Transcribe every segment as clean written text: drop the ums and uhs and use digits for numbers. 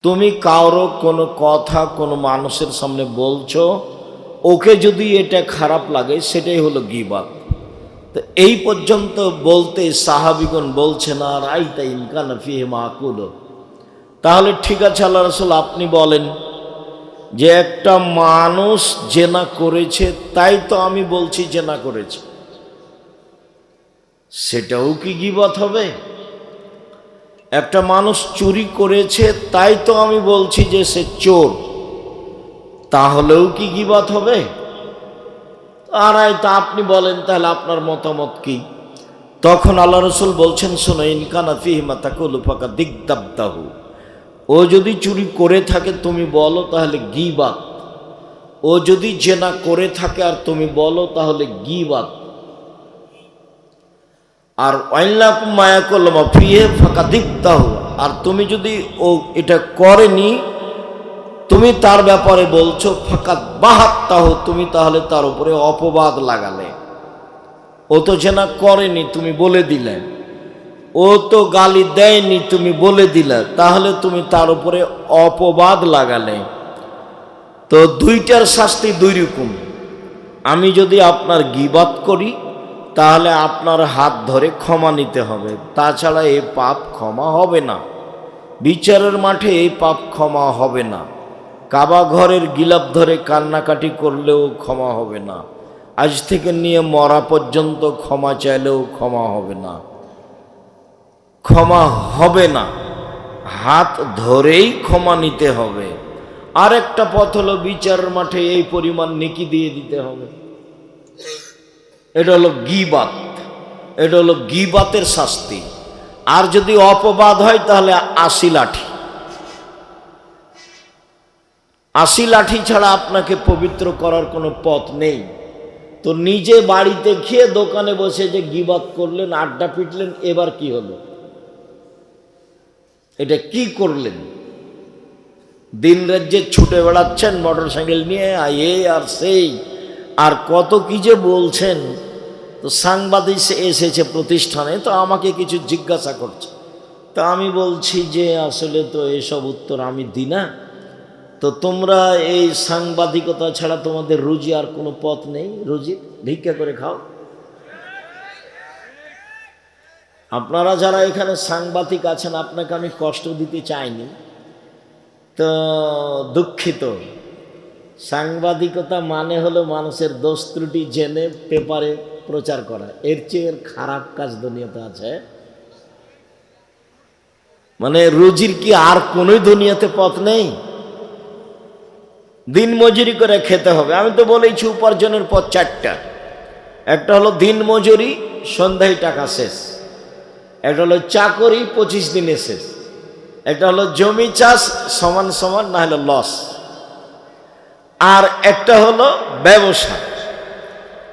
তুমি কারো কোনো কথা কোনো মানুষের সামনে বলছো, ওকে যদি এটা খারাপ লাগে সেটাই হলো গীবাত। তো এই পর্যন্ত বলতে সাহাবিগণ বলছেন আর আইতা ইনকানা ফিহি মাকুল, তাহলে ঠিক আছে আল্লাহ রাসূল আপনি বলেন যে একটা মানুষ জেনা করেছে তাই তো আমি বলছি জেনা করেছে, সেটাও কি গীবাত হবে? একটা মানুষ চুরি করেছে তাই তো আমি বলছি যে সে চোর, তাহলেও কি গীবাত হবে? আর তা আপনি বলেন তাহলে আপনার মতামত কি? তখন আল্লাহ রাসূল বলছেন, শোনো, ইনকানা ফিহি মা তাকুলু ফাকাদ দিগদাবতাহু, ও যদি চুরি করে থাকে তুমি বলো তাহলে গীবাত, ও যদি জেনা করে থাকে আর তুমি বলো তাহলে গীবাত। আর ওয়াইলাকুম মা ইয়াকুলু মা ফিহি ফাকাদিবতাহু, আর তুমি যদি ও এটা করেনি তুমি তার ব্যাপারে বলছো ফাকাদ বাহাত্তাহু, তুমি তাহলে তার উপরে অপবাদ লাগালে। ও তো জেনা করেনি তুমি বলে দিলে, ও তো গালি দেয়নি তুমি বলে দিলে, তাহলে তুমি তার উপরে অপবাদ লাগালে। তো দুইটার শাস্তি দুই রকম। আমি যদি আপনার গীবাত করি তাহলে আপনার হাত ধরে ক্ষমা নিতে হবে, তাছাড়া এই পাপ ক্ষমা হবে না। বিচারের মাঠে এই পাপ ক্ষমা হবে না। কাবা ঘরের গিলাপ ধরে কান্নাকাটি করলেও ক্ষমা হবে না। আজ থেকে নিয়ে মরা পর্যন্ত ক্ষমা চাইলেও ক্ষমা হবে না, ক্ষমা হবে না। হাত ধরেই ক্ষমা নিতে হবে। আর একটা পথ হলো বিচারের মাঠে এই পরিমাণ নেকি দিয়ে দিতে হবে। এটা হলো গীবাত, এটা হলো গীবাতের শাস্তি। আর যদি অপবাদ হয় তাহলে ৮০ লাঠি। ৮০ লাঠি ছাড়া আপনাকে পবিত্র করার কোনো পথ নেই। তো নিজে বাড়িতে খেয়ে দোকানে বসে যে গীবাত করলেন, আড্ডা পিটলেন, এবার কি হলো? এটা কি করলেন? দিন রাজ্যে ছুটে বেড়াচ্ছেন মোটর সাইকেল নিয়ে, এই আর সেই আর কত কি যে বলছেন। তো সাংবাদিক এসেছে প্রতিষ্ঠানে, তো আমাকে কিছু জিজ্ঞাসা করছে। তো আমি বলছি যে আসলে তো এসব উত্তর আমি দিই না। তো তোমরা এই সাংবাদিকতা ছাড়া তোমাদের রুজি আর কোনো পথ নেই? রুজি ভিক্ষা করে খাও। আপনারা যারা এখানে সাংবাদিক আছেন, আপনাকে আমি কষ্ট দিতে চাইনি, তো দুঃখিত। সাংবাদিকতা মানে হলো মানুষের দোষ ত্রুটি জেনে পেপারে প্রচার করা, এর চেয়ে খারাপ কাজ দুনিয়াতে আছে? মানে রুজির কি আর কোনো দুনিয়াতে পথ নেই? দিন মজুরি করে খেতে হবে। আমি তো বলেছি উপার্জনের পথ চারটা। একটা হলো দিন মজুরি, সন্ধ্যায় টাকা শেষ। একটা হলো চাকরি, 25 দিনে শেষ। একটা হলো জমি চাষ, সমান সমান না হলে লস। আর একটা হলো ব্যবসা।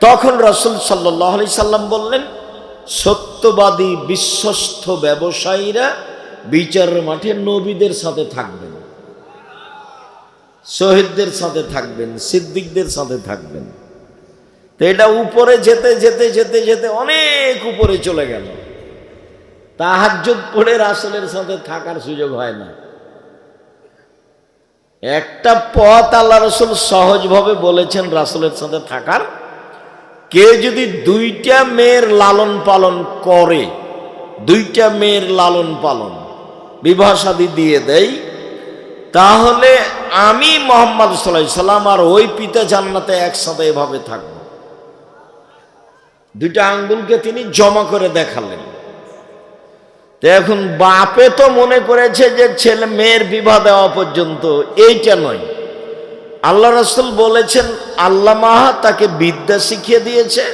তখন রাসূল সাল্লাল্লাহু আলাইহি সাল্লাম বললেন, সত্যবাদী বিশ্বস্ত ব্যবসায়ীরা বিচারের মাঠে নবীদের সাথে থাকবেন, শহীদদের সাথে থাকবেন, সিদ্দিকদের সাথে থাকবেন। তো এটা উপরে যেতে যেতে যেতে যেতে অনেক উপরে চলে গেল। তাহাজ্জুদ পড়ে রাসূলের সাথে থাকার সুযোগ হয় না। একটা পথ আল্লাহ রাসূল সহজভাবে বলেছেন রাসূলের সাথে থাকার। কেউ যদি 2টা মেয়ের লালন পালন করে, 2টা মেয়ের লালন পালন বিবাহ শাদী দিয়ে দেয়, তাহলে আমি মুহাম্মদ সাল্লাল্লাহু আলাইহি সাল্লাম আর ওই পিতা জান্নাতে একসাথে এভাবে থাকব। 2টা আঙ্গুলকে তিনি জমা করে দেখালেন। তো এখন বাপে তো মনে করেছে যে ছেলে মেয়ের বিবাহ দেওয়া পর্যন্ত, এইটা নয়। আল্লাহ রাসূল বলেছেন আল্লামাহা তাকে বিদ্যা শিখিয়ে দিয়েছে,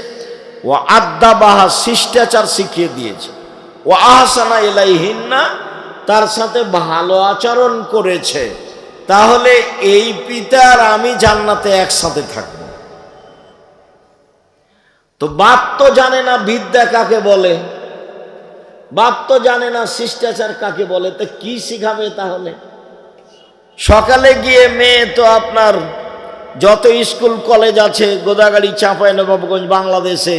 ও আদ্দাবাহা শিষ্টাচার শিখিয়ে দিয়েছে, ও আহসানা ইলাইহিন্না তার সাথে ভালো আচরণ করেছে। তাহলে এই পিতা আর আমি জান্নাতে একসাথে থাকব। তো বাপ তো জানে না বিদ্যা কাকে বলে, বাপ তো জানে না শিষ্টাচার কাকে বলে, তো কি শিখাবে তাহলে? সকালে গিয়ে মেয়ে তো আপনার যত স্কুল কলেজ আছে গোদাগাড়ি, চাঁপাইনবাবগঞ্জ, বাংলাদেশে,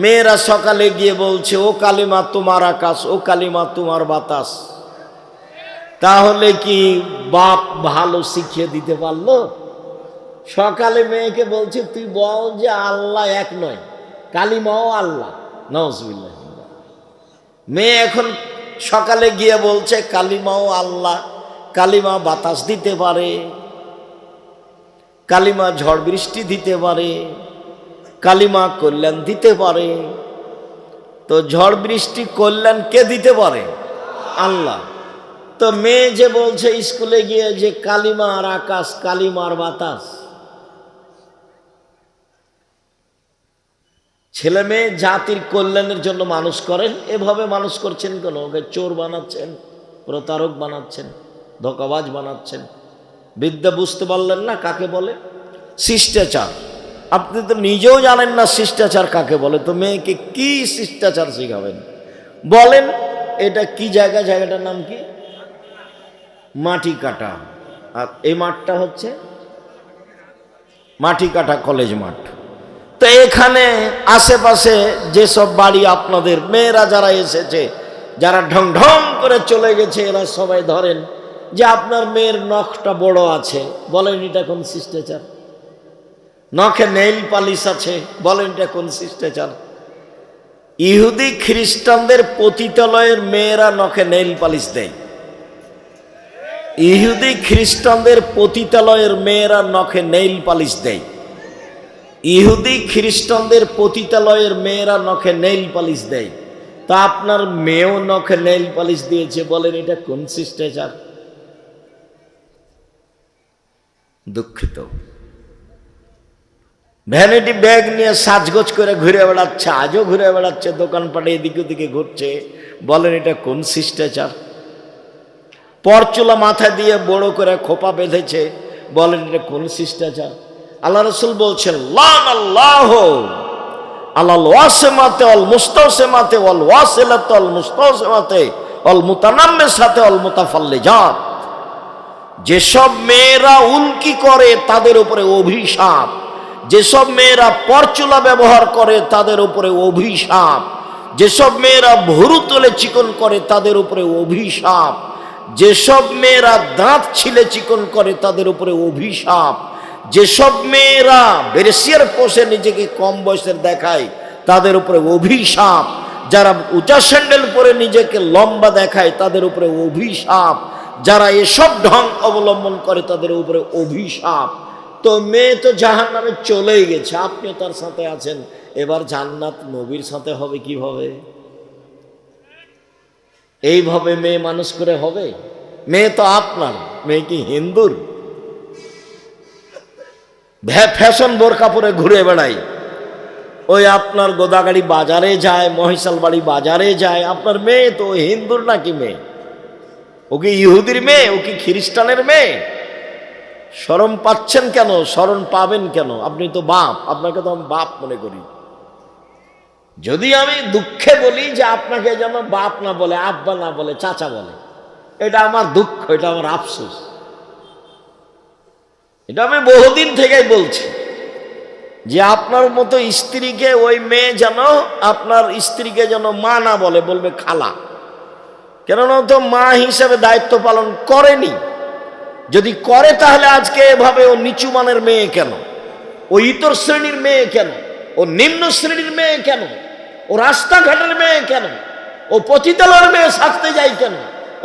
মেয়েরা সকালে গিয়ে বলছে ও কালিমা তোমার আকাশ, ও কালিমা তোমার বাতাস। তাহলে কি বাপ ভালো শিখিয়ে দিতে পারলো? সকালে মেয়েকে বলছে তুই বল যে আল্লাহ এক নয়, কালিমাও আল্লাহ। নাউজুবিল্লাহ। মেয়ে এখন সকালে গিয়ে বলছে কালিমাও আল্লাহ, কালিমা বাতাস দিতে পারে, কালিমা ঝড় বৃষ্টি দিতে পারে, কালিমা কল্যাণ দিতে পারে। তো ঝড় বৃষ্টি কল্যাণ কে দিতে পারে? আল্লাহ। তো মেয়ে যে বলছে স্কুলে গিয়ে যে কালিমার আকাশ, কালিমার বাতাস, ছেলে মেয়ে জাতির কল্যাণের জন্য মানুষ করেন, এভাবে মানুষ করছেন কেন? ওকে চোর বানাচ্ছেন, প্রতারক বানাচ্ছেন, ধোঁকাবাজ বানাচ্ছেন। বিদ্যা বুঝতে পারলেন না কাকে বলে? শিষ্টাচার। আপনি তো নিজেও জানেন না শিষ্টাচার কাকে বলে, তো মেয়েকে কি শিষ্টাচার শেখাবেন? বলেন এটা কি জায়গা? জায়গাটার নাম কি? মাটি কাটা। আর এই মাঠটা হচ্ছে মাটি কাটা কলেজ মাঠ। তো এখানে আশেপাশে যেসব বাড়ি আপনাদের মেয়েরা যারা এসেছে, যারা ঢং ঢং করে চলে গেছে, এরা সবাই ধরেন যে আপনার মেয়ের নখটা বড় আছে, বলেন এটা কোন শিষ্টাচার? নখে নেইল পালিশ আছে, বলেন এটা কোন শিষ্টাচার? ইহুদি খ্রিস্টানদের পতিতালয়ের মেয়েরা নখে নেইল পালিশ দেয়। ইহুদি খ্রিস্টানদের পতিতালয়ের মেয়েরা নখে নেইল পালিশ দেয়। ইহুদি খ্রিস্টানদের পতিতালয়ের মেয়েরা নখে নেইল পালিশ দেয়। তা আপনার মেয়েও নখে নেইল পালিশ দিয়েছে, বলেন এটা কোন শিষ্টাচার? দুঃখিত। ভ্যানিটি ব্যাগ নিয়ে সাজগোজ করে ঘুরে বেড়াচ্ছে, আজও ঘুরে বেড়াচ্ছে, দোকানপাটে এদিকে ওদিকে ঘুরছে, বলেন এটা কোন শিষ্টাচার? পরচুলা মাথা দিয়ে বড় করে খোপা বেঁধেছে, বলেন এটা কোন শিষ্টাচার? আল্লাহ রাসূল বলছেন লান আল্লাহ আলাল ওয়াসিমাতে ওয়াল মুস্তাওসিমাতে ওয়াল ওয়াসিলাতে ওয়াল মুস্তাওসিমাতে ওয়াল মুতানাম্মিসাতে ওয়াল মুতাফাল্লিজাত। যেসব মেয়েরা উল্কি করে তাদের উপরে অভিশাপ, যেসব মেয়েরা পরচুলা ব্যবহার করে তাদের উপরে অভিশাপ, যেসব মেয়েরা ভুরু তুলে চিকন করে তাদের উপরে অভিশাপ, যেসব মেয়েরা দাঁত ছিলে চিকন করে তাদের উপরে অভিশাপ, যেসব মেয়েরা বেরেসিয়ার পোষে নিজেকে কম বয়সের দেখায় তাদের উপরে অভিশাপ, যারা উঁচা স্যান্ডেল পরে নিজেকে লম্বা দেখায় তাদের উপরে অভিশাপ, যারা এসব ঢং অবলম্বন করে তাদের উপরে অভিশাপ। তো মেয়ে তো জাহান্নামে চলেই গেছে, আপনিও তার সাথে আছেন, এবার জান্নাত নবীর সাথে হবে কিভাবে? এইভাবে মেয়ে মানুষ করে হবে? মেয়ে তো আপনার, মেয়ে কি হিন্দুর? ফ্যাশন বোরকা পরে ঘুরে বেড়ায়, ওই আপনার গোদাগাড়ি বাজারে যায়, মহিষাল বাড়ি বাজারে যায়। আপনার মেয়ে তো হিন্দুর নাকি মেয়ে? ও কি ইহুদির মেয়ে? ও কি খ্রিস্টানের মেয়ে? শরম পাচ্ছেন কেন? শরম পাবেন কেন? আপনি তো বাপ, আপনাকে তো আমি বাপ মনে করি। যদি আমি দুঃখে বলি যে আপনাকে যেন বাপ না বলে, আব্বা না বলে, চাচা বলে, এটা আমার দুঃখ, এটা আমার আফসোস। এটা আমি বহুদিন থেকেই বলছি যে আপনার মতো স্ত্রীকে ওই মেয়ে যেন আপনার স্ত্রীকে যেন মা না বলে, বলবে খালা। কেননা তো মা হিসেবে দায়িত্ব পালন করেনি। যদি করে তাহলে আজকে এভাবে ও নিচু মানের মেয়ে কেন? ও ইতর শ্রেণীর মেয়ে কেন? ও নিম্ন শ্রেণীর মেয়ে কেন? ও রাস্তাঘাটের মেয়ে কেন? ও পতিতালয়ের মেয়ে সাজতে যায় কেন?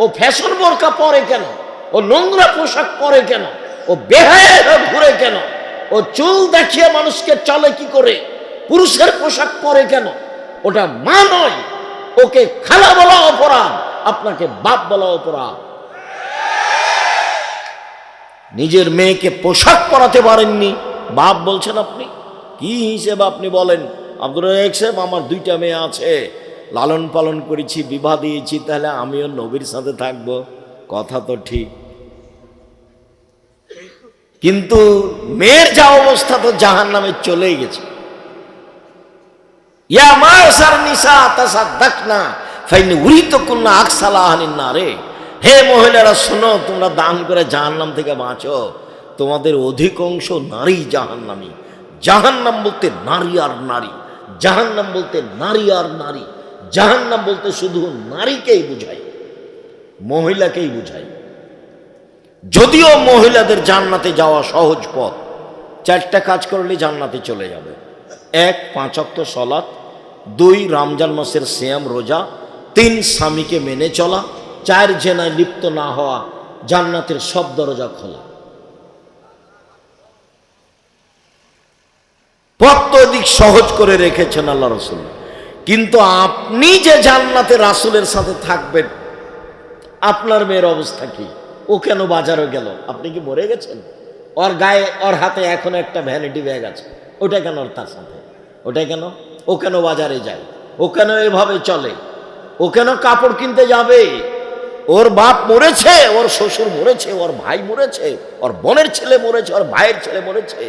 ও ফ্যাশন বোরকা পরে কেন? ও নোংরা পোশাক পরে কেন? ও বেহায়া ঘুরে কেন? ও চুল দেখিয়ে মানুষকে চলে কি করে? পুরুষের পোশাক পরে কেন? ওটা মা নয়, ওকে খালা বলা অপরাধ, আপনাকে বাপ বলা অপরাধ। নিজের মেয়েকে পোশাক পরাতে পারেননি, বাপ বলছেন আপনি? কি হিসেবে আপনি বলেন? আব্দুর রাজ্জাক সাহেব, আমার 2টা মেয়ে আছে, লালন পালন করেছি, বিবাহ দিয়েছি, তাহলে আমিও নবীর সাথে থাকব। কথা তো ঠিক, কিন্তু মেয়ের যা অবস্থা তো জাহান্নামে চলেই গেছে। ইয়া মাশার নিসা তাসাদদাকনা ফাইন উরিতুকুন্না আকসালা আহলিন নারে। হে মহিলারা শোনো, তোমরা দান করে জাহান্নাম থেকে বাঁচো, তোমাদের অধিকাংশ নারী জাহান্নামী। জাহান্নাম বলতে নারী আর নারী, জাহান্নাম বলতে নারী আর নারী, জাহান্নাম বলতে শুধু নারীকেই বুঝায়, মহিলাকেই বুঝায়। যদিও মহিলাদের জান্নাতে যাওয়া সহজ পথ, 4টা কাজ করলে জান্নাতে চলে যাবে। 1, 5 ওয়াক্ত সালাত, 2, রমজান মাসের সিয়াম রোজা, 3, স্বামীকে মেনে চলা, 4, জেনায় লিপ্ত না হওয়া। জান্নাতের সব দরজা খোলা। প্রত্যেক সহজ করে রেখেছেন আল্লাহ রাসূল। কিন্তু আপনি যে জান্নাতে রাসূলের সাথে থাকবেন, আপনার মেয়ের অবস্থা কি? ও কেন বাজারে গেল? আপনি কি মরে গেছেন? ওর গায়ে, ওর হাতে এখন একটা ভ্যানিটি ব্যাগ আছে, ওটা কেন তার সাথে? ওটা কেন? ও কেন বাজারে যায়? ও কেন এভাবে চলে? ও কেন কাপড় কিনতে যাবে? ওর বাপ মরেছে, ওর শ্বশুর মরেছে, ওর ভাই মরেছে, ওর বোনের ছেলে মরেছে, ওর ভাইয়ের ছেলে মরেছে,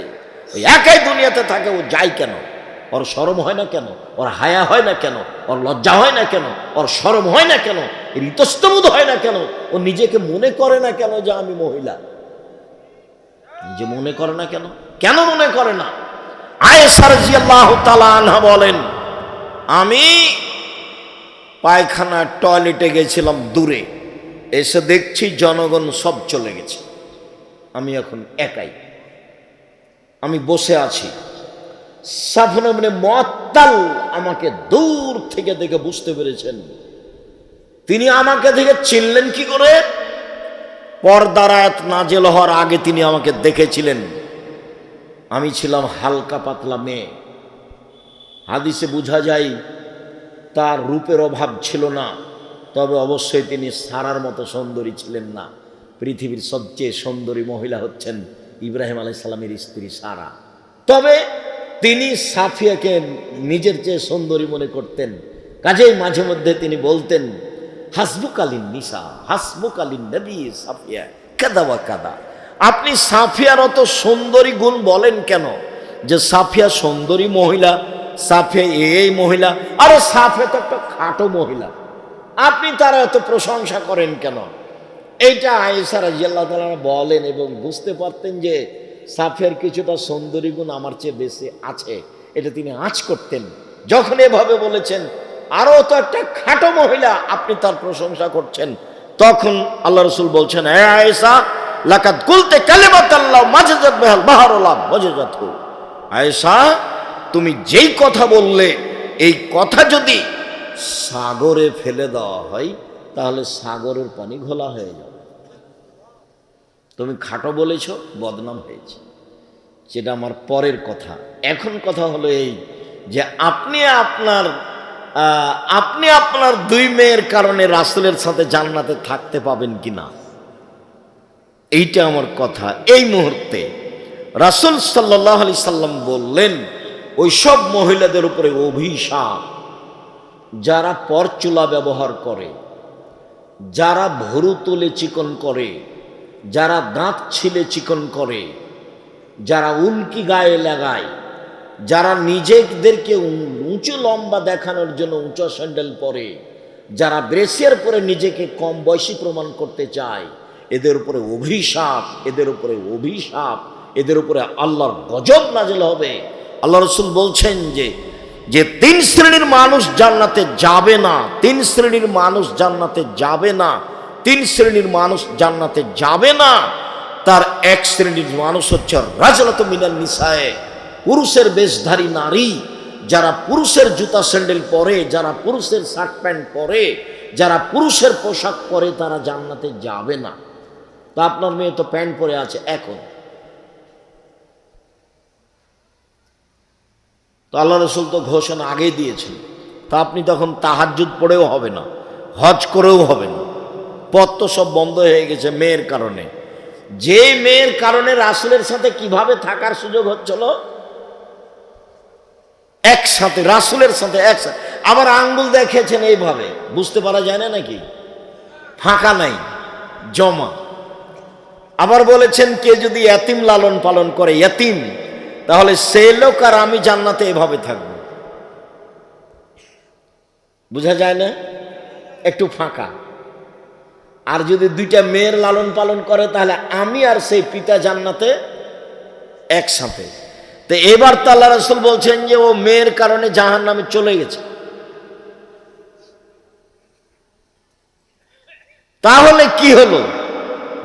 ওই একই দুনিয়াতে থাকে, ও যায় কেন? ওর শরম হয় না কেন? ওর হায়া হয় না কেন? ওর লজ্জা হয় না কেন? ওর শরম হয় না কেন? এর ইতস্তবোধ হয় না কেন? ও নিজেকে মনে করে না কেন যে আমি মহিলা? নিজে মনে করে না কেন? কেন মনে করে না? আয়েশা রাদিয়াল্লাহু তাআলা আনহা বলেন, আমি পায়খানা টয়লেটে গেছিলাম দূরে, এসে দেখছি জনগণ সব চলে গেছে, আমি এখন একাই, আমি বসে আছি। সাফওয়ান ইবনে মুআত্তাল আমাকে দূর থেকে দেখে বুঝতে পেরেছেন। তিনি আমাকে দেখে চিনলেন কি করে? পর্দার আয়াত নাজেল হওয়ার আগে তিনি আমাকে দেখেছিলেন। আমি ছিলাম হালকা পাতলা মেয়ে। হাদিসে বোঝা যায় তার রূপের অভাব ছিল না, তবে অবশ্যই তিনি সারার মতো সুন্দরী ছিলেন না। পৃথিবীর সবচেয়ে সুন্দরী মহিলা হচ্ছেন ইব্রাহিম আলাইহিস সালামের স্ত্রী সারা। তবে তিনি সাফিয়াকে নিজের চেয়ে সুন্দরী মনে করতেন। কাজেই মাঝে মধ্যে তিনি বলতেন, হাসবুকালিন নিসা, হাসবুকালিন নবী সাফিয়া কাদা ওয়া কাদা। আপনি সাফিয়ার অত সুন্দরী গুণ বলেন কেন? যে সাফিয়া সুন্দরী মহিলা, সাফিয়া এই মহিলা, আরে সাফিয়া তো একটা খাটো মহিলা, আপনি তার এত প্রশংসা করেন কেন? এইটা আয়েশা রাদিয়াল্লাহু তাআলা বলেন, এবং বুঝতে পারতেন যে সাফিয়ার কিছুটা সুন্দরী গুণ আমার চেয়ে বেশি আছে, এটা তিনি আঁচ করতেন। যখন এভাবে বলেছেন, আরো তো একটা খাটো মহিলা, আপনি তার প্রশংসা করছেন, তখন আল্লাহ রাসূল বলছেন, হে আয়েশা, লাকাদ কুলতে কালিমাতাল্লাহ মাজাজাত বিহাল বাহরুল্লাহ মাজাজাতহু। আয়েশা, তুমি যেই কথা বললে, এই কথা যদি সাগরে ফেলে দেওয়া হয় তাহলে সাগরের পানি ঘোলা হয়ে যাবে। তুমি খাটো বলেছ, বদনাম হয়েছে, সেটা আমার পরের কথা। এখন কথা হলো এই যে আপনি আপনার 2 মেয়ের কারণে রাসূলের সাথে জান্নাতে থাকতে পাবেন কিনা, এইটা আমার কথা। এই মুহূর্তে রাসূল সাল্লাল্লাহু আলাইহি সাল্লাম বললেন, ওই সব মহিলাদের উপরে অভিশাপ যারা পরচুলা ব্যবহার করে, যারা ভুরু তুলে চিকন করে, যারা দাঁত ছিলে চিকন করে, যারা উল্কি গায়ে লাগায়, যারা নিজেদেরকে উঁচু লম্বা দেখানোর জন্য উঁচু স্যান্ডেল পরে, যারা ব্রেসিয়ার পরে নিজেকে কম বয়সী প্রমাণ করতে চায়, এদের উপরে অভিশাপ, এদের উপরে অভিশাপ, এদের উপরে আল্লাহর গজব নাযিল হবে। আল্লাহ রাসূল বলছেন যে 3 শ্রেণীর মানুষ জান্নাতে যাবে না, 3 শ্রেণীর মানুষ জান্নাতে যাবে না, 3 শ্রেণীর মানুষ জান্নাতে যাবে না। তার 1 শ্রেণীর মানুষ হচ্ছে রাজলাতু মিনান নিসায়ে, পুরুষের বেশধারী নারী, যারা পুরুষের জুতা স্যান্ডেল পরে, যারা পুরুষের শার্ট প্যান্ট পরে, যারা পুরুষের পোশাক পরে, তারা জান্নাতে যাবে না। তো আপনার মেয়ে তো প্যান্ট পরে আছে এখন, তো আল্লাহ রাসূল তো ঘোষণা আগেই দিয়েছেন, তা আপনি তখন তাহাজ্জুদ পড়েও হবে না, হজ করেও হবে না, পথ তো সব বন্ধ হয়ে গেছে মেয়ের কারণে। যে মেয়ের কারণে রাসূলের সাথে কিভাবে থাকার সুযোগ হচ্ছিল, একসাথে রাসূলের সাথে একসাথে। আবার আঙ্গুল দেখিয়েছেন এইভাবে, বুঝতে পারা যায় না নাকি? ফাঁকা নাই, জমা। আবার বলেছেন, কে যদি ইয়াতিম লালন পালন করে, ইয়াতিম, তাহলে সে লোক আর আমি জান্নাতে এভাবে থাকব। বুঝা যায় না? একটু ফাঁকা। আর যদি 2টা মেয়ের লালন পালন করে, তাহলে আমি আর সেই পিতা জান্নাতে একসাথে। তো এবার তো আল্লাহ রাসূল বলছেন যে ও মেয়ের কারণে জাহান্নামে চলে গেছে। তাহলে কি হলো?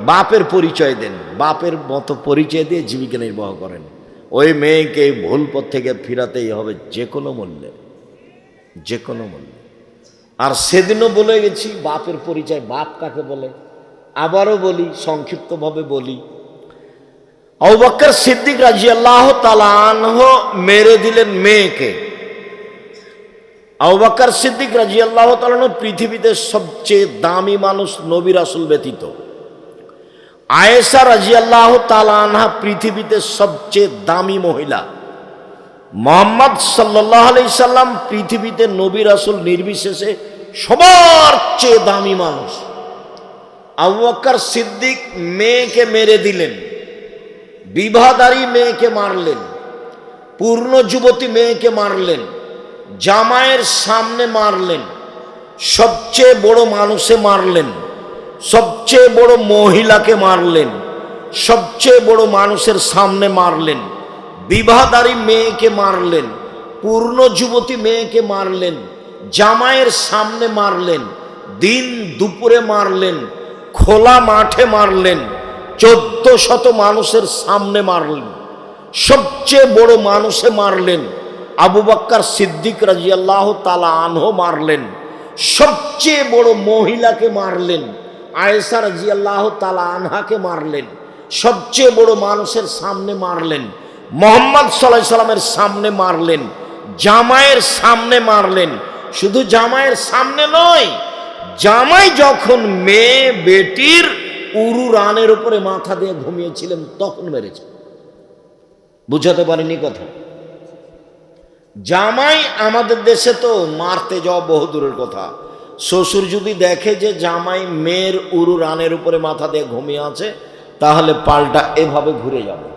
বাপের পরিচয় দেন, বাপের মতো পরিচয় দিয়ে জীবিকা নির্বাহ করেন। ওই মেয়েকে ভুল পথ থেকে ফিরাতেই হবে যে কোনো মূল্যে, যে কোনো মূল্যে। আর সেদিনও বলে গেছি বাপের পরিচয়, বাপ কাকে বলে। আবারও বলি, সংক্ষিপ্তভাবে বলি, আবু বকর সিদ্দিক রাদিয়াল্লাহু তাআলা আনহু মেরে দিলেন মেয়েকে। আবু বকর সিদ্দিক রাদিয়াল্লাহু তাআলা আনহু পৃথিবীতে সবচেয়ে দামি মানুষ নবী রাসূল ব্যতীত। আয়েশা রাদিয়াল্লাহু তাআলা আনহা পৃথিবীতে সবচেয়ে দামি মহিলা। মুহাম্মদ সাল্লাল্লাহু আলাইহি সাল্লাম পৃথিবীতে নবী রাসূল নির্বিশেষে সবার চেয়ে দামি মানুষ। আবু বকর সিদ্দিক মেয়েকে মেরে দিলেন, বিবাহদারী মেয়েকে মারলেন, পূর্ণ যুবতী মেয়েকে মারলেন, জামাইয়ের সামনে মারলেন, সবচেয়ে বড় মানুষে মারলেন, সবচেয়ে বড় মহিলাকে মারলেন, সবচেয়ে বড় মানুষের সামনে মারলেন, বিবাহদারী মেয়েকে মারলেন, পূর্ণ যুবতী মেয়েকে মারলেন, জামাইয়ের সামনে মারলেন, দিন দুপুরে মারলেন, খোলা মাঠে মারলেন, 1400 মানুষের সামনে মারলেন, সবচেয়ে বড় মানুষে মারলেন। আবু বকর সিদ্দিক রাদিয়াল্লাহু তাআলা আনহু মারলেন, সবচেয়ে বড় মহিলাকে মারলেন, আয়েশা রাদিয়াল্লাহু তাআলা আনহাকে মারলেন, সবচেয়ে বড় মানুষের সামনে মারলেন, মুহাম্মদ সাল্লাল্লাহু আলাইহি সাল্লামের সামনে মারলেন, জামাইয়ের সামনে মারলেন। শুধু জামাইয়ের সামনে নয়, জামাই যখন মেয়ে বেটির উরু রানের উপরে মাথা দিয়ে ঘুমিয়েছিলেন তখন মেরেছে। বুঝাতে পারিনি কথা? জামাই আমাদের দেশে তো মারতে যাওয়া বহু দূরের কথা। শ্বশুর যদি দেখে যে জামাই মেয়ের উরু রানের উপরে মাথা দিয়ে ঘুমিয়ে আছে, তাহলে পাল্টা এভাবে ঘুরে যাবে,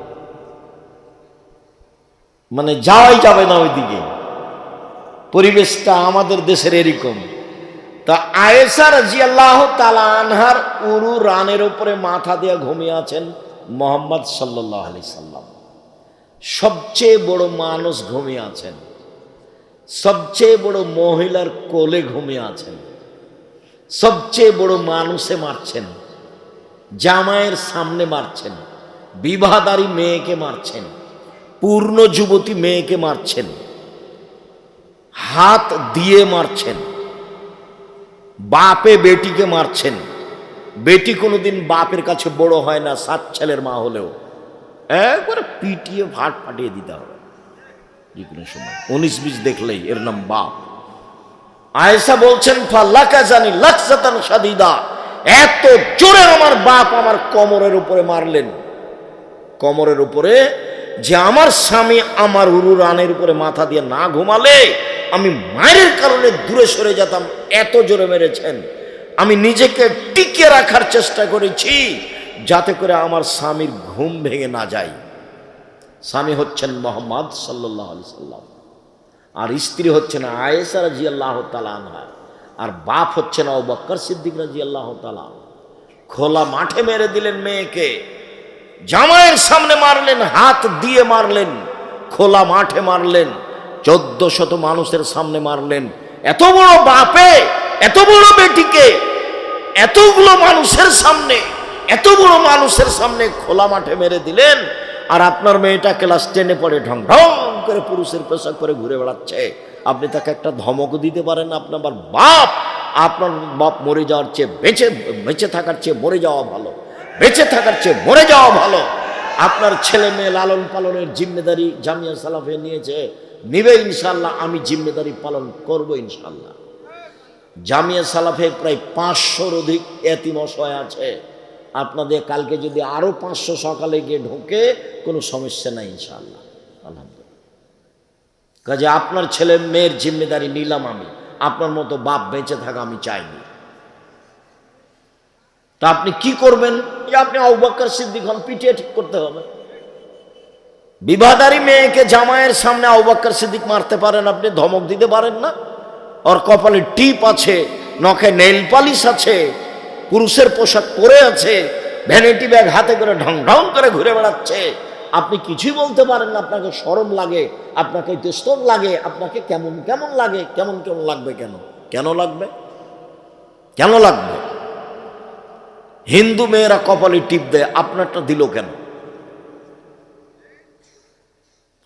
মানে যাওয়াই যাবে না ওইদিকে। পরিবেশটা আমাদের দেশের এরকম। তা আয়েশা রাদিয়াল্লাহু তাআলা আনহার উরু রানের উপরে মাথা দিয়ে ঘুমিয়ে আছেন মুহাম্মদ সাল্লাল্লাহু আলাইহি সাল্লাম। সবচেয়ে বড় মানুষ ঘুমিয়ে আছেন, সবচেয়ে বড় মহিলার কোলে ঘুমিয়ে আছেন, সবচেয়ে বড় মানুষে মারছেন, জামাইয়ের সামনে মারছেন, বিবাহদারী মেয়েকে মারছেন, পূর্ণ যুবতী মেয়েকে মারছেন, হাত দিয়ে মারছেন, বাপে বেটিকে মারছেন। বেটি কোনোদিন বাপের কাছে বড় হয় না, 7 ছেলের মা হলেও একবারে পিটিয়ে ভাট ফাটিয়ে দিতে হবে যে কোনো সময়। 19-20 দেখলেই এর নাম বাপ। আয়েশা বলছেন ফাল্লাকা জানি লাকসাতান শাদীদা, এত জোরে আমার বাপ আমার কোমরের উপরে মারলেন, কোমরের উপরে, যে আমার স্বামী আমার উরু রানের উপরে মাথা দিয়ে না ঘুমালে আমি মায়ের কারণে দূরে সরে যেতাম, এত জোরে মেরেছেন। আমি নিজেকে টিকে রাখার চেষ্টা করেছি যাতে করে আমার স্বামীর ঘুম ভেঙে না যায়। স্বামী হচ্ছেন মুহাম্মদ সাল্লাল্লাহু আলাইহি সাল্লাম, আর স্ত্রী হচ্ছেন আয়েশা রাদিয়াল্লাহু তাআলা আনহা, আর বাপ হচ্ছেন আবু বকর সিদ্দিক রাদিয়াল্লাহু তাআলা। খোলা মাঠে মেরে দিলেন মেয়েকে, জামাইয়ের সামনে মারলেন, হাত দিয়ে মারলেন, খোলা মাঠে মারলেন, 1400 মানুষের সামনে মারলেন। এত বড় বাপে এত বড় বেটিকে এতগুলো মানুষের সামনে, এত বড় মানুষের সামনে খোলা মাঠে মেরে দিলেন। আর আপনার মেয়েটা ক্লাস 10-এ পড়ে, ঢং ঢং করে পুরুষের পোশাক পরে ঘুরে বেড়াচ্ছে, আপনি তাকে একটা ধমক দিতে পারেন না? আপনি আবার বাপ, আপনার বাপ মরে যাওয়ার চেয়ে বেঁচে থাকার চেয়ে মরে যাওয়া ভালো, বেঁচে থাকার চেয়ে মরে যাওয়া ভালো। আপনার ছেলে মেয়ে লালন পালনের জিম্মেদারি জামিয়া সালাফে নিয়েছে, নিবে ইনশাল্লাহ, আমি জিম্মেদারি পালন করব ইনশাল্লাহ। জামিয়া সালাফে প্রায় 500-র অধিক এতিম অসহায় আছে। আপনাদের কালকে যদি আরো 500 সকালে গিয়ে ঢোকে কোনো সমস্যা নাই ইনশাআল্লাহ, আলহামদুলিল্লাহ। কাজে আপনার ছেলে মেয়ের জিম্মেদারি নিলাম আমি, আপনার মতো বাপ বেঁচে থাকা আমি চাইনি। তা আপনি কি করবেন? আপনি আবু বকর সিদ্দিক হন, পিটিয়ে ঠিক করতে হবে। বিবাহদারী মেয়েকে জামাইয়ের সামনে আবু বকর সিদ্দিক মারতে পারেন, আপনি ধমক দিতে পারেন না? ওর কপালে টিপ আছে, নখে নেইল পালিশ আছে, পুরুষের পোশাক পরে আছে, ভ্যানিটি ব্যাগ হাতে করে ঢং ঢং করে ঘুরে বেড়াচ্ছে, আপনি কিছুই বলতে পারেন না? আপনাকে শরম লাগে, আপনাকে তেস্তর লাগে, আপনাকে কেমন কেমন লাগে, কেমন কেমন লাগবে? কেন লাগবে? কেন লাগবে? হিন্দু মেয়েরা কপালে টিপ দেয়, আপনারটা দিল কেন?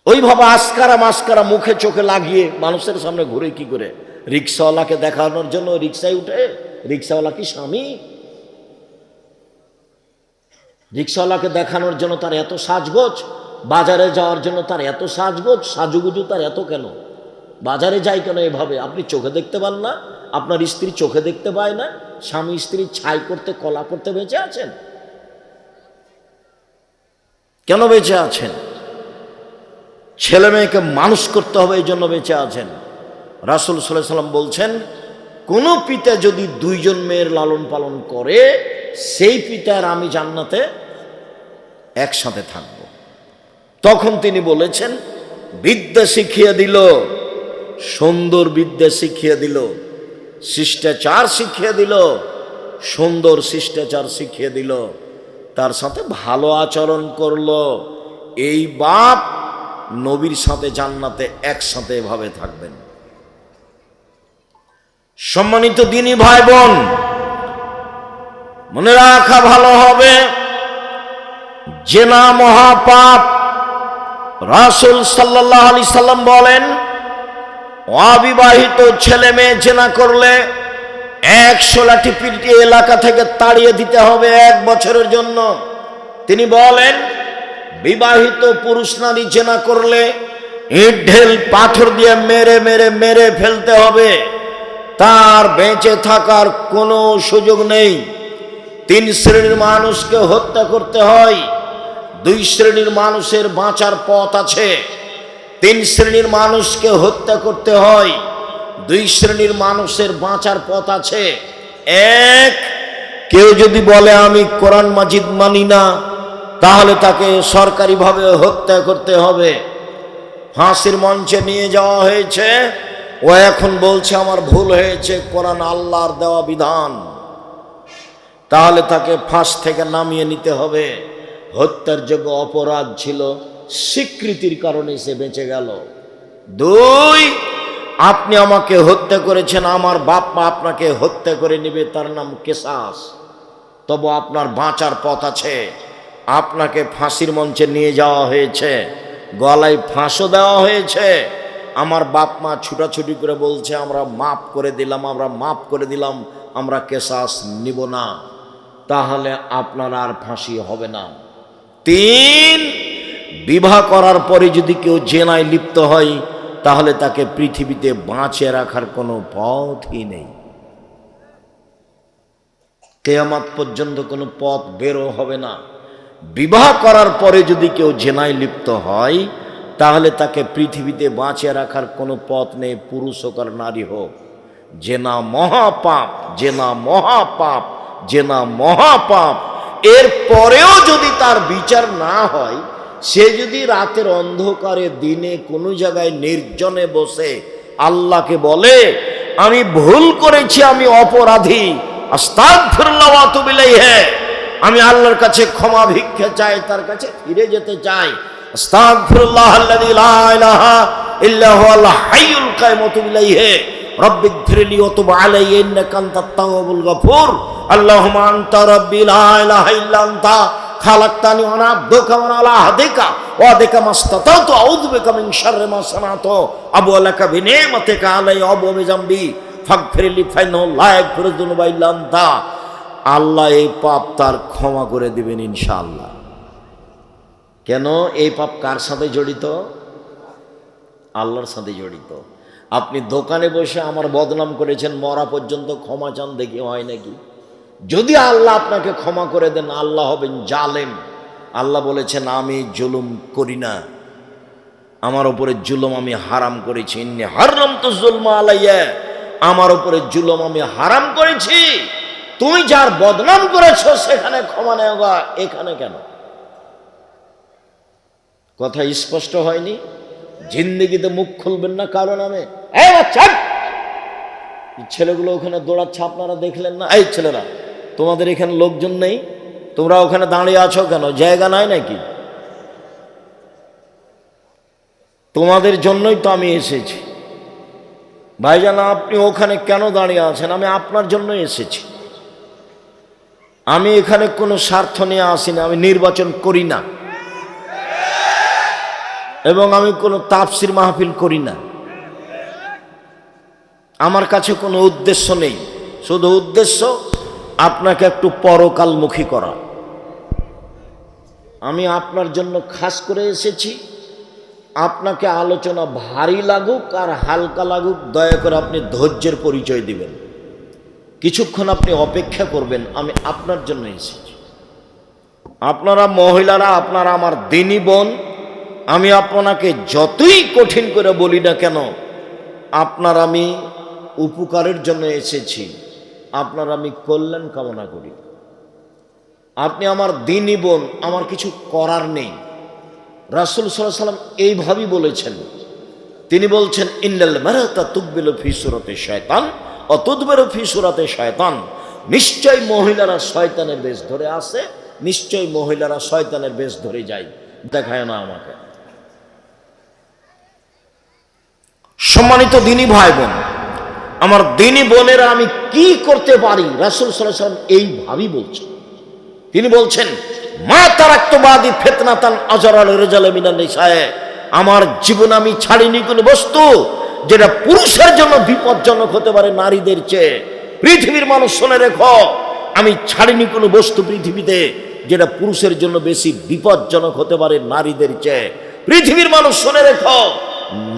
ওইভাবে আসকারা মাস্কারা মুখে চোখে লাগিয়ে মানুষের সামনে ঘুরে কি করে? রিক্সাওয়ালাকে দেখানোর জন্য রিক্সায় উঠে? রিক্সাওয়ালা কি স্বামী? রিক্সাওয়ালাকে দেখানোর জন্য তার এত সাজগোজ, বাজারে যাওয়ার জন্য তার এত সাজগোজ, সাজুগুজু তার এত কেন? বাজারে যাই কেন এভাবে? আপনি চোখে দেখতে পান না? আপনার স্ত্রী চোখে দেখতে পায় না? স্বামী স্ত্রী ছাই করতে কলা করতে বেঁচে আছেন? কেন বেঁচে আছেন? ছেলে মেয়েকে মানুষ করতে হবে, এই জন্য বেঁচে আছেন। রাসূল সাল্লাল্লাহু আলাইহি ওয়াসাল্লাম বলছেন, কোন পিতা যদি দুইজন মেয়ের লালন পালন করে, সেই পিতার আমি জান্নাতে একসাথে থাকব। তখন তিনি বলেছেন, বিদ্যা শিখিয়ে দিল, সুন্দর বিদ্যা শিখিয়ে দিল, শিষ্টাচার শিখিয়ে দিল, সুন্দর শিষ্টাচার শিখিয়ে দিল, তার সাথে ভালো আচরণ করলো। এই বাপ নবীর সাথে জান্নাতে একসাথে এভাবে থাকবেন। সম্মানিত দিনী ভাই বোন, মনে রাখা ভালো হবে, জেনা মহাপাপ। রাসূল সাল্লাল্লাহু আলাইহি সাল্লাম বলেন, অবিবাহিত ছেলে মেয়ে জেনা করলে 100 লাঠি পিটিয়ে এলাকা থেকে তাড়িয়ে দিতে হবে 1 বছরের জন্য। তিনি বলেন, বিবাহিত পুরুষ নারী জেনা করলে ইট ঢেল পাথর দিয়ে মেরে মেরে মেরে ফেলতে হবে, তার বেঁচে থাকার কোনো সুযোগ নেই। 3 শ্রেণীর মানুষকে হত্যা করতে হয়, 2 শ্রেণীর মানুষের বাঁচার পথ আছে। 3 শ্রেণীর মানুষকে হত্যা করতে হয়, 2 শ্রেণীর মানুষের বাঁচার পথ আছে। 1, কেউ যদি বলে আমি কোরআন মাজিদ মানি না, তাহলে তাকে সরকারিভাবে হত্যা করতে হবে। ফাঁসির মঞ্চে নিয়ে যাওয়া হয়েছে, ও এখন বলছে আমার ভুল হয়েছে, কোরআন আল্লাহর দেওয়া বিধান, তাহলে তাকে ফাঁস থেকে নামিয়ে নিতে হবে। হত্যার যোগ্য অপরাধ ছিল, স্বীকৃতির কারণে সে বেঁচে গেল। 2, আপনি আমাকে হত্যা করেছেন, আমার বাপ মা আপনাকে হত্যা করে নেবে, তার নাম কিসাস। তবে আপনার বাঁচার পথ আছে। আপনাকে ফাঁসির মঞ্চে নিয়ে যাওয়া হয়েছে, গলায় ফাঁসও দেওয়া হয়েছে। আমার বাপ মা ছুটাছুটি করে বলছে আমরা মাফ করে দিলাম, আমরা মাফ করে দিলাম, আমরা কিসাস নিব না, তাহলে আপনার আর ফাঁসি হবে না। 3, বিবাহ করার পরে যদি কেউ জেনায় লিপ্ত হয়, তাহলে তাকে পৃথিবীতে বাঁচিয়ে রাখার কোনো পথই নেই। কিয়ামত পর্যন্ত কোনো পথ বেরো হবে না। বিবাহ করার পরে যদি কেউ জেনায় লিপ্ত হয়, তাহলে তাকে পৃথিবীতে বাঁচিয়ে রাখার কোনো পথ নেই, পুরুষ হোক আর নারী হোক। জেনা মহাপাপ, জেনা মহাপাপ, জেনা মহাপাপ। এর পরেও যদি তার বিচার না হয়, সে যদি রাতের অন্ধকারে দিনে কোনো জায়গায় নির্জনে বসে আল্লাহকে বলে আমি ভুল করেছি, আমি অপরাধী, আস্তাগফিরুল্লাহ ওয়া আতুবু ইলাইহি, আমি আল্লাহর কাছে ক্ষমা ভিক্ষা চাই, তার কাছে ফিরে যেতে চাই, আস্তাগফিরুল্লাহ আল্লাযী লা ইলাহা ইল্লা হুয়াল হাইয়ুল কাইয়ুম ওয়া আতুবু ইলাইহি, রব্বিগফিরলি ওয়া তুব আলাইয়া ইন্নাকা আনতাত তাওয়াবুল গফুর, আল্লাহুম্মা আনতা রাব্বি লা ইলাহা ইল্লা আনতা খালাকতানি ওয়া আনা আবদুকা ওয়া আলা আহদিকা ওয়া আদিকা মাসতাতাতু আউযু বিকা মিন শাররি মা সানাতু আবু লাকা বিনিমাতিকা আলাইয়া ওয়া বিযামবি ফাগফিরলি ফাইন্নাহু লা ইয়াগফিরু যুনুবা ইল্লা আনতা। আল্লাহ এই পাপ তার ক্ষমা করে দিবেন ইনশাআল্লাহ। কেন? এই পাপ কার সাথে জড়িত? আল্লাহর সাথে জড়িত। আপনি দোকানে বসে আমার বদনাম করেছেন, মরা পর্যন্ত ক্ষমা চান, দেখি হয় নাকি? যদি আল্লাহ আপনাকে ক্ষমা করে দেন, আল্লাহ হবেন জালেম। আল্লাহ বলেছেন আমি জুলুম করি না, আমার উপরে জুলুম আমি হারাম করেছি, ইন্নী হারামতু যুলমা আলাইয়া, আমার উপরে জুলুম আমি হারাম করেছি। তুমি যার বদনাম করেছো সেখানে ক্ষমা নেওয়া, এখানে কেন? কথা স্পষ্ট হয়নি? জিন্দেগিতে মুখ খুলবেন না কারো নামে। এই বাচ্চা, ছেলেগুলো ওখানে দৌড়াচ্ছে, আপনারা দেখলেন না? এই ছেলেরা, তোমাদের এখানে লোকজন নেই, তোমরা ওখানে দাঁড়িয়ে আছো কেন? জায়গা নাই নাকি? তোমাদের জন্যই তো আমি এসেছি। ভাইজান, আপনি ওখানে কেন দাঁড়িয়ে আছেন? আমি আপনার জন্য এসেছি। আমি এখানে কোনো স্বার্থ নিয়ে আসি না, আমি নির্বাচন করি না, এবং আমি কোনো তাফসির মাহফিল করি না। আমার কাছে কোনো উদ্দেশ্য নেই, শুধু উদ্দেশ্য আপনাকে একটু পরকালমুখী করা। আমি আপনার জন্য খাস করে এসেছি। আপনাকে আলোচনা ভারী লাগুক আর হালকা লাগুক, দয়া করে আপনি ধৈর্যের পরিচয় দিবেন, কিছুক্ষণ আপনি অপেক্ষা করবেন। আমি আপনার জন্য এসেছি। আপনারা মহিলারা, আপনারা আমার দিনী বোন, আমি আপনাকে যতই কঠিন করে বলি না কেন, আপনার আমি উপকারের জন্য এসেছি, আপনার আমি কল্যাণ কামনা করি। আপনি আমার দিনী বোন, আমার কিছু করার নেই। রাসূল সাল্লাল্লাহু আলাইহি ওয়াসাল্লাম এইভাবেই বলেছেন। তিনি বলছেন, ইন্নাল মারাতা তুকবিলু ফি সূরাতি শায়তান ও তুদবিরু ফি সূরাতি শায়তান। নিশ্চয় মহিলারা শয়তানের বেশ ধরে আসে, নিশ্চয় মহিলারা শয়তানের বেশ ধরে যায়। দেখায় না আমাকে। সম্মানিত দিনী ভাই বোন, আমার দিনী বোনেরা, আমি কি করতে পারি? রাসূল সাল্লাল্লাহু আলাইহি ওয়াসাল্লাম এইভাবেই বলছেন। তিনি বলছেন, মা তারাক্তু বাদি ফিতনাতান আজরাল রিজাল মিনান নিসায়ে। আমার জীবন আমি ছাড়িনি কোনো বস্তু যেটা পুরুষের জন্য বিপজ্জনক হতে পারে নারীদের চেয়ে। পৃথিবীর মানুষ শুনে রেখো, আমি ছাড়িনি কোনো বস্তু পৃথিবীতে যেটা পুরুষের জন্য বেশি বিপজ্জনক হতে পারে নারীদের চেয়ে। পৃথিবীর মানুষ শুনে রেখো,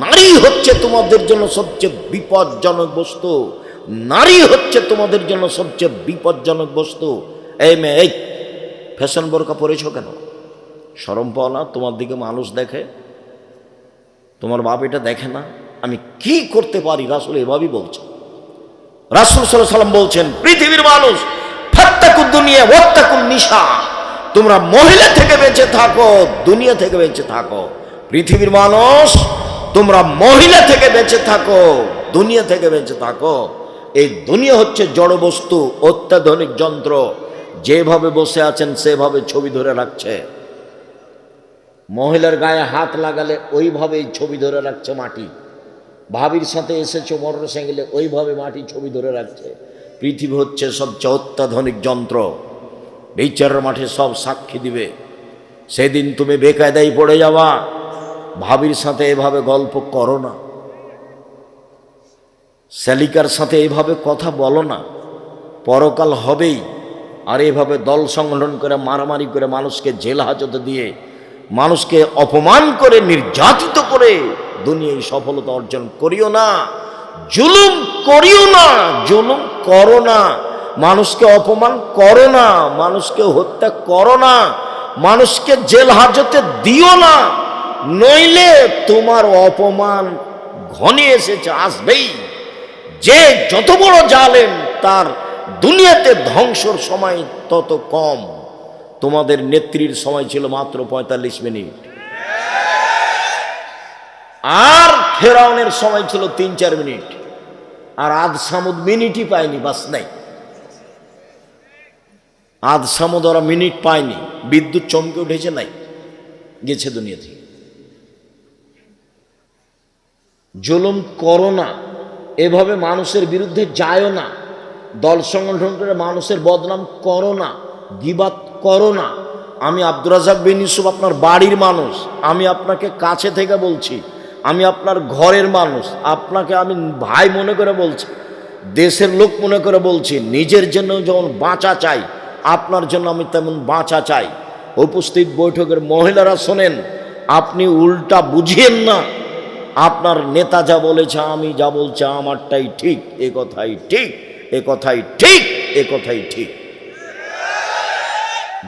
নারী হচ্ছে তোমাদের জন্য সবচেয়ে বিপজ্জনক বস্তু। নারী হচ্ছে তোমাদের জন্য সবচেয়ে বিপজ্জনক বস্তু। এই মেয়ে, এই ফ্যাশন বোরকা পরেছো কেন? শরম পাও না? তোমার দিকে মানুষ দেখে, তোমার বাপ এটা দেখে না? আমি কি করতে পারি? রাসূল এভাবেই বলছেন। রাসূল সাল্লাল্লাহু আলাইহি ওয়াসাল্লাম বলছেন, পৃথিবীর মানুষ, ফাত্তাকুদ দুনিয়া ওয়াত্তাকুন নিসা। তোমরা মহিলা থেকে বেঁচে থাকো, দুনিয়া থেকে বেঁচে থাকো। পৃথিবীর মানুষ, তোমরা মহিলা থেকে বেঁচে থাকো, দুনিয়া থেকে বেঁচে থাকো। এই দুনিয়া হচ্ছে জড় বস্তু, অত্যাধুনিক যন্ত্র। যেভাবে বসে আছেন সেভাবে ছবি ধরে রাখছে। মহিলার গায়ে হাত লাগালে ওইভাবেই ছবি ধরে রাখছে মাটি। ভাবির সাথে এসেছো মোটর সাইকেলে, ওইভাবে মাটি ছবি ধরে রাখছে। পৃথিবী হচ্ছে সবচেয়ে অত্যাধুনিক যন্ত্র। বিচারের মাঠে সব সাক্ষী দিবে। সেদিন তুমি বেকায়দায় পড়ে যাবা। ভাবির সাথে এভাবে গল্প করো না, শালিকার সাথে এইভাবে কথা বলো না। পরকাল হবেই। আর এভাবে দল সংগঠন করে, মারামারি করে, মানুষকে জেল হাজতে দিয়ে, মানুষকে অপমান করে, নির্যাতিত করে দুনিয়ায় সফলতা অর্জন করিও না। জুলুম করিও না, জুলুম করো না। মানুষকে অপমান করো না, মানুষকে হত্যা করো না, মানুষকে জেল হাজতে দিও না। নইলে তোমার অপমান ঘনিয়ে এসেছে, আসবেই। যে যত বড় জালেম, তার দুনিয়াতে ধ্বংসর সময় তত কম। তোমাদের নেত্রীর সময় ছিল মাত্র 45 মিনিট, আর ফেরাউনের সময় ছিল 3-4 মিনিট, আর আদ সামুদ মিনিটই পায়নি, বাস নাই। আদ সামুদ ওরা মিনিট পায়নি, বিদ্যুৎ চমকে উঠেছে, নাই, গেছে দুনিয়া থেকে। জুলুম করো না, এভাবে মানুষের বিরুদ্ধে যায়ও না, দল সংগঠন করে মানুষের বদনাম করো না, গীবাত করো না। আমি আব্দুর রাজ্জাক বিন ইউসুফ, আপনার বাড়ির মানুষ। আমি আপনাকে কাছে থেকে বলছি, আমি আপনার ঘরের মানুষ। আপনাকে আমি ভাই মনে করে বলছি, দেশের লোক মনে করে বলছি। নিজের জন্য যেমন বাঁচা চাই, আপনার জন্য আমি তেমন বাঁচা চাই। উপস্থিত বৈঠকের মহিলারা শোনেন, আপনি উল্টা বুঝিয়েন না। আপনার নেতা যা বলেছে, আমি যা বলছি আমারটাই ঠিক, এ কথাই ঠিক, এ কথাই ঠিক, এ কথাই ঠিক।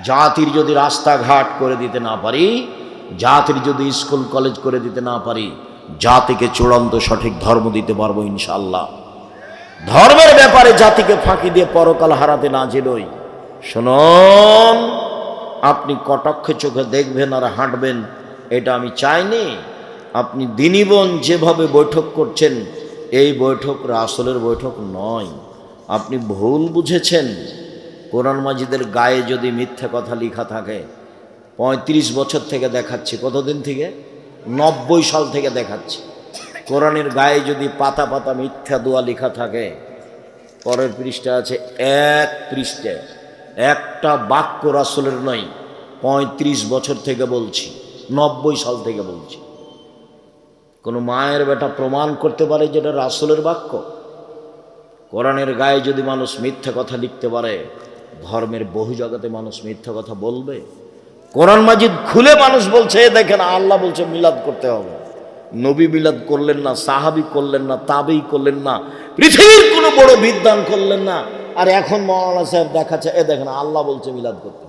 জাতির যদি রাস্তাঘাট করে দিতে না পারি, জাতির যদি স্কুল কলেজ করে দিতে না পারি, জাতিকে চূড়ান্ত সঠিক ধর্ম দিতে পারবো ইনশাআল্লাহ। ধর্মের ব্যাপারে জাতিকে ফাঁকি দিয়ে পরকাল হারাতে না যেলই। শুনুন, আপনি কটাক্ষে চোখে দেখবেন আর হাঁটবেন, এটা আমি চাইনি। আপনি দিনী বোন যেভাবে বৈঠক করছেন, এই বৈঠক রাসূলের বৈঠক নয়। আপনি ভুল বুঝেছেন। কোরআন মাজিদের গায়ে যদি মিথ্যা কথা লেখা থাকে, 35 বছর থেকে দেখাচ্ছি। কতদিন থেকে? 90 সাল থেকে দেখাচ্ছি। কোরআনের গায়ে যদি পাতা পাতা মিথ্যা দোয়া লেখা থাকে, পরের পৃষ্ঠা আছে 1 পৃষ্ঠায়, একটা বাক্য রাসূলের নয়, 35 বছর থেকে বলছি, 90 সাল থেকে বলছি। কোনো মায়ের বেটা প্রমাণ করতে পারে যেটা রাসূলের বাক্য? কোরআনের গায়ে যদি মানুষ মিথ্যা কথা লিখতে পারে, ধর্মের বহু জায়গাতে মানুষ মিথ্যা কথা বলবে? কোরআন মাজিদ খুলে মানুষ বলছে, এ দেখেন আল্লাহ বলছে মিলাদ করতে হবে। নবী মিলাদ করলেন না, সাহাবী করলেন না, তাবেঈ করলেন না, পৃথিবীর কোনো বড় বিদ্বান করলেন না। আর এখন মাওলানা সাহেব দেখাচ্ছে, এ দেখেন আল্লাহ বলছে মিলাদ করতে।